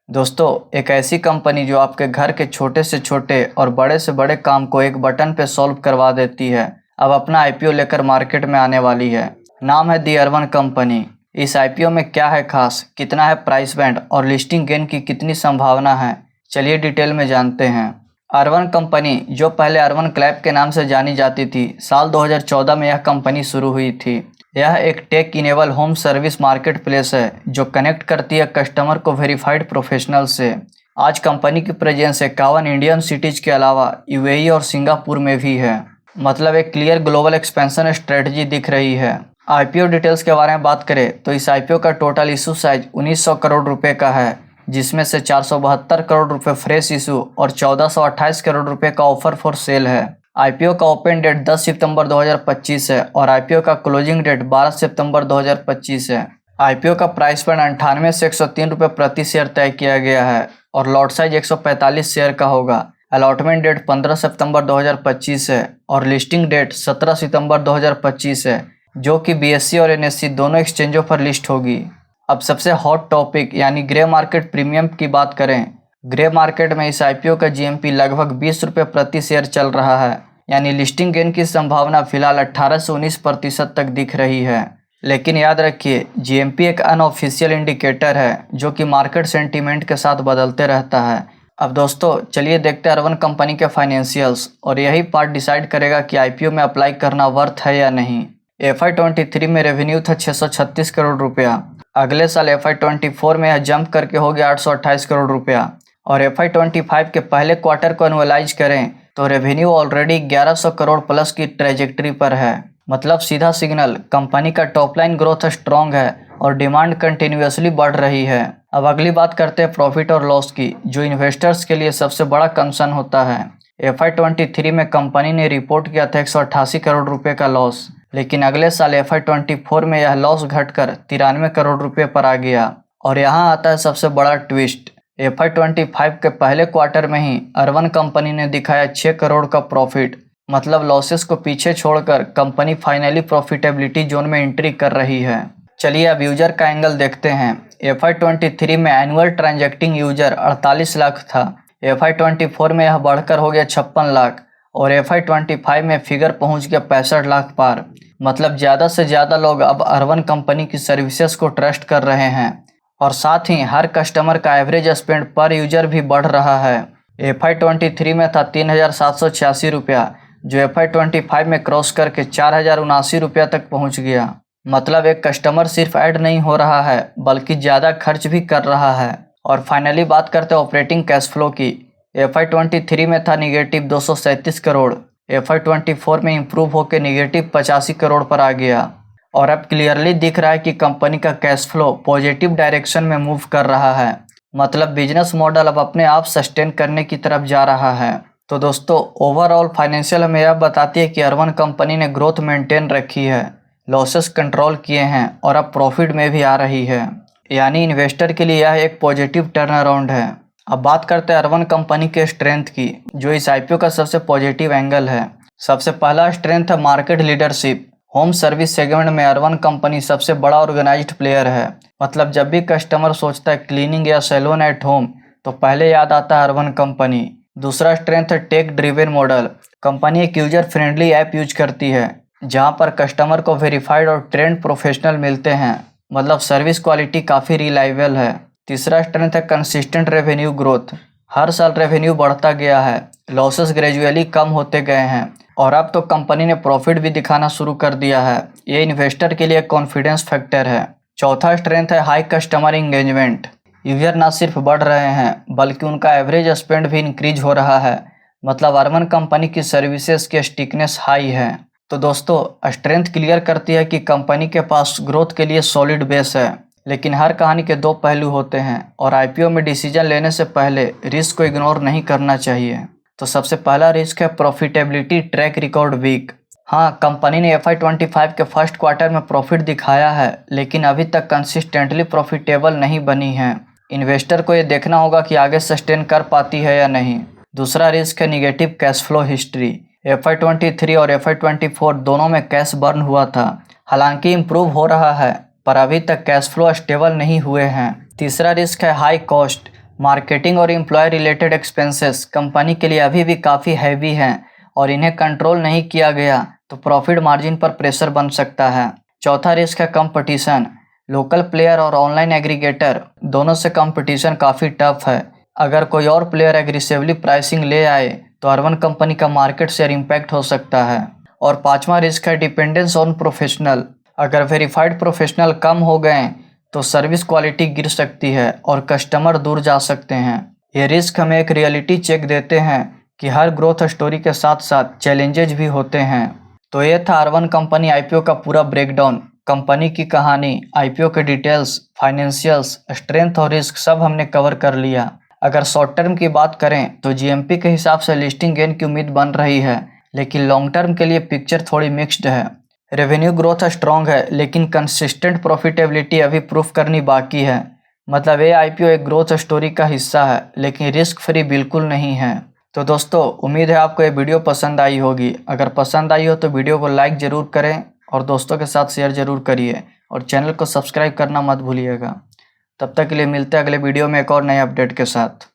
दोस्तों, एक ऐसी कंपनी जो आपके घर के छोटे से छोटे और बड़े से बड़े काम को एक बटन पे सॉल्व करवा देती है, अब अपना आईपीओ लेकर मार्केट में आने वाली है। नाम है दी अर्बन कंपनी। इस आईपीओ में क्या है खास, कितना है प्राइस बैंड और लिस्टिंग गेन की कितनी संभावना है, चलिए डिटेल में जानते हैं। अर्बन कंपनी, जो पहले अर्बन क्लैप के नाम से जानी जाती थी, साल 2014 में यह कंपनी शुरू हुई थी। यह एक tech enable home service market place है जो कनेक्ट करती है कस्टमर को वेरीफाइड प्रोफेशनल से। आज कंपनी की प्रेजेंस 51 इंडियन सिटीज के अलावा यूएई और सिंगापुर में भी है। मतलब एक क्लियर ग्लोबल एक्सपेंशन स्ट्रेटजी दिख रही है। आईपीओ डिटेल्स के बारे में बात करें तो इस आईपीओ का टोटल इशू साइज 1900 करोड़ रुपए का है, जिसमें से 472 करोड़ रुपए फ्रेश इशू और 1428 करोड़ रुपए का ऑफर फॉर सेल है। आईपीओ का ओपन डेट 10 सितंबर 2025 है और आईपीओ का क्लोजिंग डेट 12 सितंबर 2025 है। आईपीओ का प्राइस बैंड 98 से 103 रुपये प्रति शेयर तय किया गया है और लॉट साइज 145 शेयर का होगा। अलॉटमेंट डेट 15 सितंबर 2025 है और लिस्टिंग डेट 17 सितंबर 2025 है, जो कि बीएससी और एनएससी दोनों एक्सचेंजों पर लिस्ट होगी। अब सबसे हॉट टॉपिक यानी ग्रे मार्केट प्रीमियम की बात करें। ग्रे मार्केट में इस आईपीओ का जीएमपी लगभग 20 रुपये प्रति शेयर चल रहा है, यानी लिस्टिंग गेन की संभावना फिलहाल 18 से 19% तक दिख रही है। लेकिन याद रखिए, जीएमपी एक अनऑफिशियल इंडिकेटर है जो कि मार्केट सेंटीमेंट के साथ बदलते रहता है। अब दोस्तों, चलिए देखते हैं अर्बन कंपनी के फाइनेंशियल्स, और यही पार्ट डिसाइड करेगा कि आईपीओ में अप्लाई करना वर्थ है या नहीं। FY23 में रेवेन्यू था 636 करोड़ रुपया। अगले साल FY24 में यह जंप करके हो गया 828 करोड़ रुपया, और FY25 के पहले क्वार्टर को एनुअलाइज करें तो रेवेन्यू ऑलरेडी 1100 करोड़ प्लस की ट्रेजेक्ट्री पर है। मतलब सीधा सिग्नल, कंपनी का टॉप लाइन ग्रोथ स्ट्रॉन्ग है और डिमांड कंटिन्यूसली बढ़ रही है। अब अगली बात करते हैं प्रॉफिट और लॉस की, जो इन्वेस्टर्स के लिए सबसे बड़ा कंसर्न होता है। FY23 में कंपनी ने रिपोर्ट किया था 188 करोड़ रुपये का लॉस, लेकिन अगले साल FY24 में यह लॉस घटकर 93 करोड़ रुपये पर आ गया। और यहाँ आता है सबसे बड़ा ट्विस्ट। FY25 के पहले क्वार्टर में ही अर्बन कंपनी ने दिखाया 6 करोड़ का प्रॉफिट। मतलब लॉसेस को पीछे छोड़कर कंपनी फाइनली प्रॉफिटेबिलिटी जोन में एंट्री कर रही है। चलिए अब यूजर का एंगल देखते हैं। FY23 में एनुअल ट्रांजैक्टिंग यूजर 48 लाख था। FY24 में यह बढ़कर हो गया 56 लाख और FY25 में फिगर पहुंच गया 65 लाख पार। मतलब ज़्यादा से ज़्यादा लोग अब अर्बन कंपनी की सर्विसेज को ट्रस्ट कर रहे हैं, और साथ ही हर कस्टमर का एवरेज स्पेंड पर यूजर भी बढ़ रहा है। FY23 में था 3786 रुपया, जो FY25 में क्रॉस करके 4079 रुपया तक पहुंच गया। मतलब एक कस्टमर सिर्फ ऐड नहीं हो रहा है बल्कि ज़्यादा खर्च भी कर रहा है। और फाइनली बात करते हैं ऑपरेटिंग कैश फ्लो की। FY23 में था निगेटिव 237 करोड़, FY24 में इम्प्रूव होकर निगेटिव 85 करोड़ पर आ गया, और अब क्लियरली दिख रहा है कि कंपनी का कैश फ्लो पॉजिटिव डायरेक्शन में मूव कर रहा है। मतलब बिजनेस मॉडल अब अपने आप सस्टेन करने की तरफ जा रहा है। तो दोस्तों, ओवरऑल फाइनेंशियल हमें यह बताती है कि अर्बन कंपनी ने ग्रोथ मेंटेन रखी है, लॉसेस कंट्रोल किए हैं और अब प्रॉफिट में भी आ रही है। यानी इन्वेस्टर के लिए यह एक पॉजिटिव टर्न अराउंड है। अब बात करते हैं अर्बन कंपनी के स्ट्रेंथ की, जो इस आईपीओ का सबसे पॉजिटिव एंगल है। सबसे पहला स्ट्रेंथ है market leadership. Home service segment में अर्बन कंपनी सबसे बड़ा ऑर्गेनाइज्ड प्लेयर है। मतलब जब भी कस्टमर सोचता है क्लीनिंग या सैलून एट होम तो पहले याद आता है अर्बन कंपनी। दूसरा स्ट्रेंथ है टेक ड्रिवन मॉडल। कंपनी एक यूजर फ्रेंडली ऐप यूज करती है जहां पर कस्टमर को वेरीफाइड और ट्रेंड प्रोफेशनल मिलते हैं। मतलब सर्विस क्वालिटी काफ़ी रिलायबल है। तीसरा स्ट्रेंथ है कंसिस्टेंट रेवेन्यू ग्रोथ। हर साल रेवेन्यू बढ़ता गया है, लॉसेस ग्रेजुअली कम होते गए हैं और अब तो कंपनी ने प्रॉफिट भी दिखाना शुरू कर दिया है। ये इन्वेस्टर के लिए कॉन्फिडेंस फैक्टर है। चौथा स्ट्रेंथ है हाई कस्टमर इंगेजमेंट। यूजर ना सिर्फ बढ़ रहे हैं बल्कि उनका एवरेज स्पेंड भी इंक्रीज हो रहा है। मतलब अर्बन कंपनी की सर्विसेज की स्टिकनेस हाई है। तो दोस्तों, स्ट्रेंथ क्लियर करती है कि कंपनी के पास ग्रोथ के लिए सॉलिड बेस है, लेकिन हर कहानी के दो पहलू होते हैं और आईपीओ में डिसीजन लेने से पहले रिस्क को इग्नोर नहीं करना चाहिए। तो सबसे पहला रिस्क है प्रॉफिटेबिलिटी ट्रैक रिकॉर्ड वीक। हाँ, कंपनी ने FY25 के फर्स्ट क्वार्टर में प्रॉफिट दिखाया है, लेकिन अभी तक कंसिस्टेंटली प्रॉफिटेबल नहीं बनी है। इन्वेस्टर को ये देखना होगा कि आगे सस्टेन कर पाती है या नहीं। दूसरा रिस्क है negative cash flow history. FY23 और FY24 दोनों में कैश बर्न हुआ था। हालांकि इम्प्रूव हो रहा है पर अभी तक कैश फ्लो स्टेबल नहीं हुए हैं। तीसरा रिस्क है हाई कॉस्ट। मार्केटिंग और एम्प्लॉय रिलेटेड एक्सपेंसेस कंपनी के लिए अभी भी काफ़ी हैवी हैं और इन्हें कंट्रोल नहीं किया गया तो प्रॉफिट मार्जिन पर प्रेशर बन सकता है। चौथा रिस्क है कंपटीशन। लोकल प्लेयर और ऑनलाइन एग्रीगेटर दोनों से कंपटीशन काफ़ी टफ है। अगर कोई और प्लेयर एग्रेसिवली प्राइसिंग ले आए तो अर्बन कंपनी का मार्केट शेयर इम्पैक्ट हो सकता है। और पांचवा रिस्क है डिपेंडेंस ऑन प्रोफेशनल। अगर वेरीफाइड प्रोफेशनल कम हो गए तो सर्विस क्वालिटी गिर सकती है और कस्टमर दूर जा सकते हैं। ये रिस्क हमें एक रियलिटी चेक देते हैं कि हर ग्रोथ स्टोरी के साथ साथ चैलेंजेज भी होते हैं। तो ये था अर्बन कंपनी आईपीओ का पूरा ब्रेकडाउन। कंपनी की कहानी, आईपीओ के डिटेल्स, फाइनेंशियल्स, स्ट्रेंथ और रिस्क सब हमने कवर कर लिया। अगर शॉर्ट टर्म की बात करें तो जीएमपी के हिसाब से लिस्टिंग गेन की उम्मीद बन रही है, लेकिन लॉन्ग टर्म के लिए पिक्चर थोड़ी मिक्स्ड है। रेवेन्यू ग्रोथ स्ट्रॉन्ग है लेकिन कंसिस्टेंट प्रॉफिटेबिलिटी अभी प्रूफ करनी बाकी है। मतलब ये आईपीओ एक ग्रोथ स्टोरी का हिस्सा है लेकिन रिस्क फ्री बिल्कुल नहीं है। तो दोस्तों, उम्मीद है आपको ये वीडियो पसंद आई होगी। अगर पसंद आई हो तो वीडियो को लाइक ज़रूर करें और दोस्तों के साथ शेयर ज़रूर करिए और चैनल को सब्सक्राइब करना मत भूलिएगा। तब तक के लिए मिलते हैं अगले वीडियो में एक और नए अपडेट के साथ।